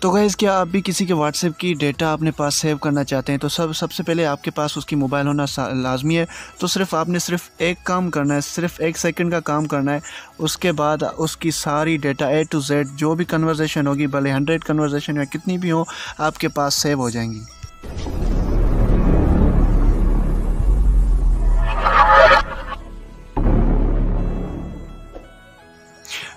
तो गाइज़ क्या आप भी किसी के व्हाट्सएप की डेटा अपने पास सेव करना चाहते हैं तो सबसे पहले आपके पास उसकी मोबाइल होना लाजमी है। तो आपने सिर्फ एक काम करना है, सिर्फ 1 सेकंड का काम करना है। उसके बाद उसकी सारी डेटा A to Z जो भी कन्वर्सेशन होगी, भले 100 कन्वर्सेशन या कितनी भी हो, आपके पास सेव हो जाएंगी।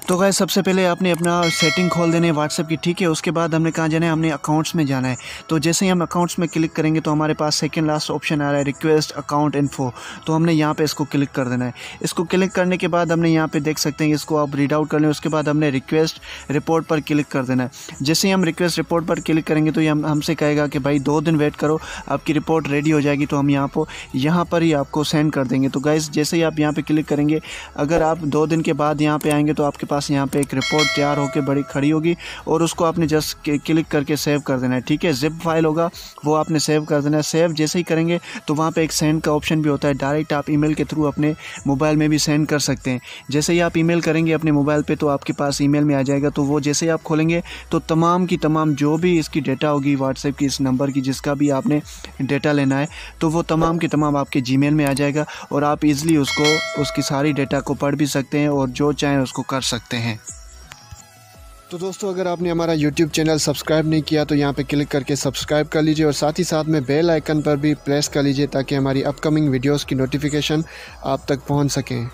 तो गाइस सबसे पहले आपने अपना सेटिंग खोल देनी है व्हाट्सएप की, ठीक है। उसके बाद हमने कहाँ जाना है, हमने अकाउंट्स में जाना है। तो जैसे ही हम अकाउंट्स में क्लिक करेंगे तो हमारे पास सेकंड लास्ट ऑप्शन आ रहा है रिक्वेस्ट अकाउंट इन्फो। तो हमने यहाँ पे इसको क्लिक कर देना है। इसको क्लिक करने के बाद हमने यहाँ पे देख सकते हैं, इसको आप रीड आउट कर लें। उसके बाद हमने रिक्वेस्ट रिपोर्ट पर क्लिक कर देना है। जैसे ही हम रिक्वेस्ट रिपोर्ट पर क्लिक करेंगे तो ये हमसे कहेगा कि भाई 2 दिन वेट करो, आपकी रिपोर्ट रेडी हो जाएगी। तो हम यहाँ पर ही आपको सेंड कर देंगे। तो गाइस जैसे ही आप यहाँ पे क्लिक करेंगे, अगर आप 2 दिन के बाद यहाँ पे आएंगे तो आपके पास यहाँ पे एक रिपोर्ट तैयार होकर बड़ी खड़ी होगी और उसको आपने जस्ट क्लिक करके सेव कर देना है, ठीक है। जिप फाइल होगा वो आपने सेव कर देना है। सेव जैसे ही करेंगे तो वहाँ पे एक सेंड का ऑप्शन भी होता है। डायरेक्ट आप ईमेल के थ्रू अपने मोबाइल में भी सेंड कर सकते हैं। जैसे ही आप ईमेल करेंगे अपने मोबाइल पे तो आपके पास ईमेल में आ जाएगा। तो वो जैसे ही आप खोलेंगे तो तमाम की तमाम जो भी इसकी डेटा होगी व्हाट्सएप की, इस नंबर की जिसका भी आपने डेटा लेना है, तो वो तमाम की तमाम आपके जीमेल में आ जाएगा और आप इजीली उसकी सारी डेटा को पढ़ भी सकते हैं और जो चाहें उसको कर सकते हैं। तो दोस्तों अगर आपने हमारा YouTube चैनल सब्सक्राइब नहीं किया तो यहाँ पे क्लिक करके सब्सक्राइब कर लीजिए और साथ ही साथ में बेल आइकन पर भी प्रेस कर लीजिए ताकि हमारी अपकमिंग वीडियोस की नोटिफिकेशन आप तक पहुँच सकें।